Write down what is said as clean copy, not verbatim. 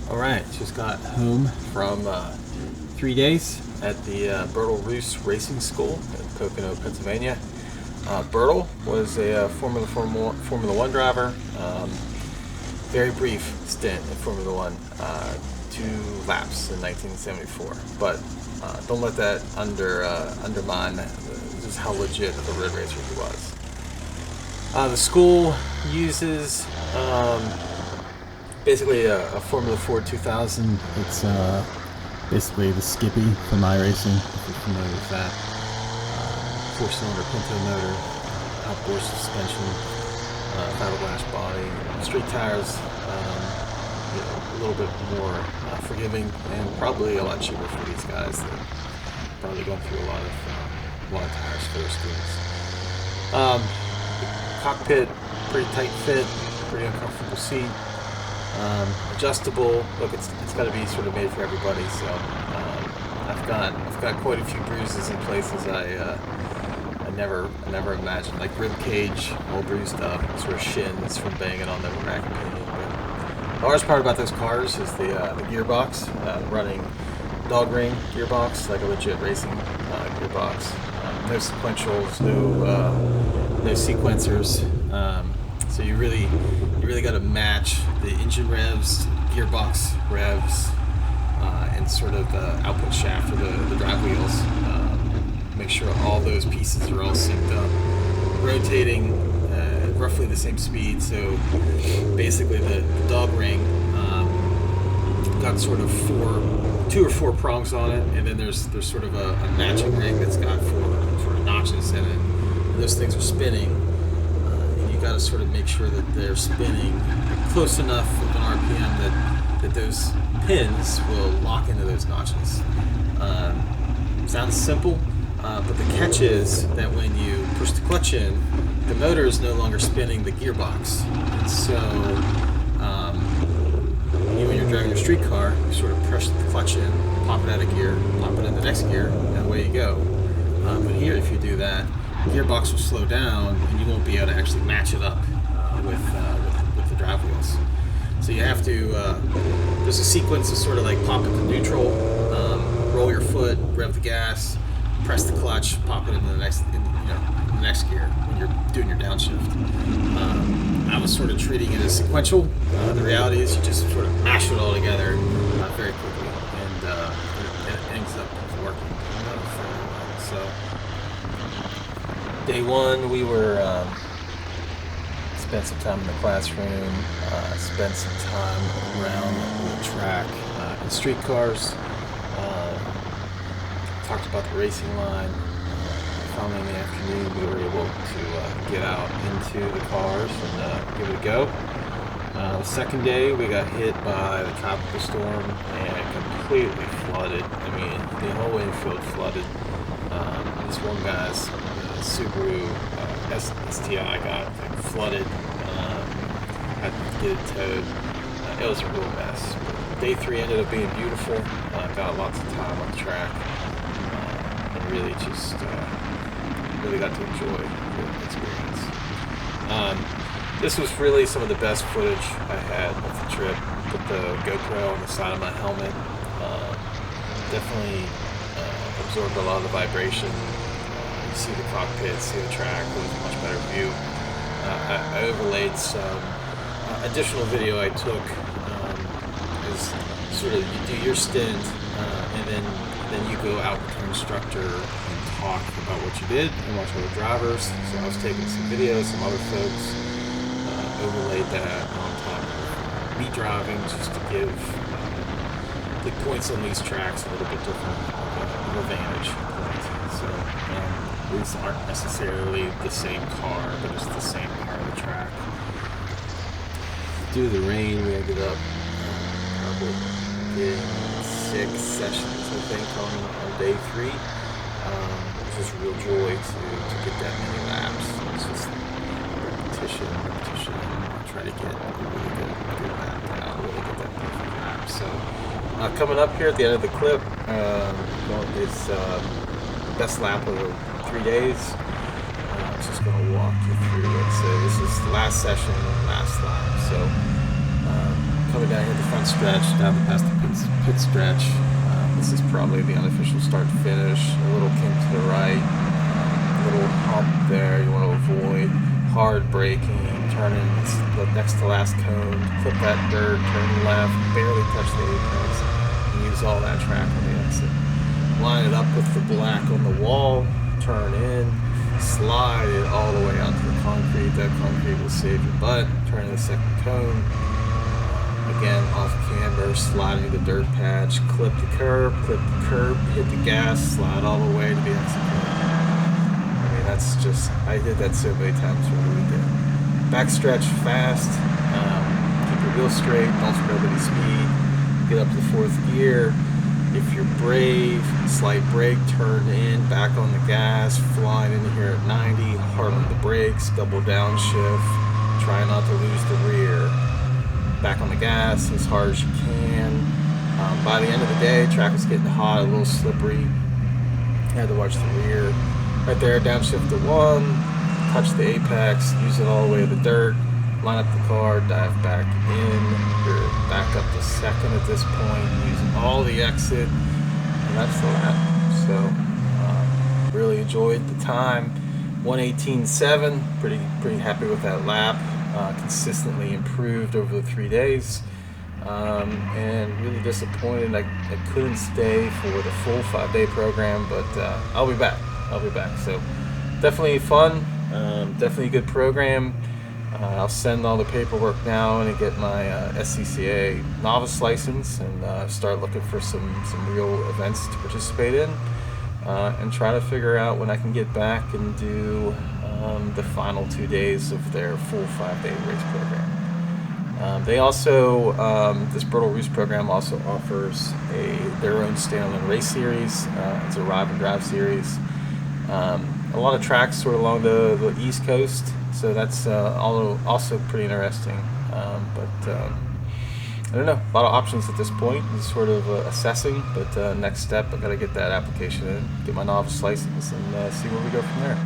Alright, just got home from 3 days at the Bertil Roos Racing School in Pocono, Pennsylvania. Bertil was a Formula 1 driver. Very brief stint in Formula 1, 2 laps in 1974. But don't let that undermine just how legit of a road racer he was. The school uses basically a Formula 4 2000. It's basically the Skippy from iRacing, if you're familiar with that. 4-cylinder Pinto motor, outboard suspension, fiberglass body, street tires, a little bit more forgiving and probably a lot cheaper for these guys that probably going through a lot of tires for their schools. Cockpit, pretty tight fit, pretty uncomfortable seat. Adjustable. Look, it's got to be sort of made for everybody. So I've got quite a few bruises in places I never imagined, like rib cage, all bruised up, sort of shins from banging on the rack and pinion. But the hardest part about those cars is the gearbox, running dog ring gearbox, like a legit racing gearbox. No sequentials, no sequencers. So you really got to match the engine revs, gearbox revs, and sort of the output shaft or the drive wheels. Make sure all those pieces are all synced up, rotating at roughly the same speed. So basically the dog ring got sort of 2 or 4 prongs on it, and then there's sort of a matching ring that's got 4 sort of notches in it. And those things are spinning. You got to sort of make sure that they're spinning close enough of an RPM that those pins will lock into those notches. Sounds simple, but the catch is that when you push the clutch in, the motor is no longer spinning the gearbox. And so when you're driving your street car, you sort of press the clutch in, pop it out of gear, pop it in the next gear, and away you go. But here, if you do that, the gearbox will slow down, and you won't be able to actually match it up with the drive wheels. So you have to. There's a sequence of sort of like pop into neutral, roll your foot, rev the gas, press the clutch, pop it into the next gear when you're doing your downshift. I was sort of treating it as sequential. The reality is you just sort of mash it all together very quickly, and it ends up working. So. Day one, we were spent some time in the classroom, spent some time around the track in street cars, talked about the racing line. Finally in the afternoon, we were able to get out into the cars and give it a go. The second day, we got hit by the tropical storm and completely flooded. I mean, the whole infield flooded. This one guy's Subaru STI got flooded. Had to get it towed. It was a real mess. But day 3 ended up being beautiful. Got lots of time on the track, and really just really got to enjoy the experience. This was really some of the best footage I had of the trip. Put the GoPro on the side of my helmet. Definitely absorbed a lot of the vibration. See the cockpit, see the track. It was a much better view. I overlaid some additional video I took as sort of you do your stint, and then you go out with your instructor and talk about what you did and watch other drivers. So I was taking some videos, some other folks, overlaid that on top of me driving just to give the points on these tracks a little bit different of a vantage point. So these aren't necessarily the same car, but it's the same part of the track. Due to the rain, we ended up probably getting 6 sessions, I think, on day 3. It was just a real joy to get that many laps. It's just repetition, try to get a really good lap out, really get that perfect lap. So coming up here at the end of the clip is best lap of the 3 days. I'm just going to walk you through it. So this is the last session, last lap. So coming down here to front stretch down past the pit stretch. This is probably the unofficial start finish. A little kink to the right, a little hump there you want to avoid. Hard braking, turning the next to last cone, clip that dirt, turn left, barely touch the apex, and use all that track on the exit. Line it up with the black on the wall, turn in, slide it all the way onto the concrete. That concrete will save your butt. Turn the second cone. Again, off camber, sliding the dirt patch, clip the curb, hit the gas, slide all the way to the exit curb. I mean, that's just, I did that so many times over the weekend. Backstretch fast, keep your wheel straight, don't spread any speed, get up to the fourth gear. If you're brave, slight brake, turn in, back on the gas, flying in here at 90, hard on the brakes, double downshift, try not to lose the rear. Back on the gas as hard as you can. By the end of the day, track was getting hot, a little slippery. Had to watch the rear. Right there, downshift to 1, touch the apex, use it all the way to the dirt, line up the car, dive back in. You're back up to second at this point, using all the exit, and that's the lap. So, really enjoyed the time. 1:18.7, pretty happy with that lap. Consistently improved over the 3 days, and really disappointed I couldn't stay for the full 5-day program, but I'll be back. So definitely fun, definitely a good program. I'll send all the paperwork now and get my SCCA novice license, and start looking for some real events to participate in, and try to figure out when I can get back and do the final 2 days of their full 5-day race program. They also, this Bertil Roos program also offers their own standalone race series. It's a ride and drive series. A lot of tracks sort of along the East Coast, so that's also pretty interesting. But I don't know, a lot of options at this point. It's sort of assessing, but next step, I got to get that application in, get my novice license, and see where we go from there.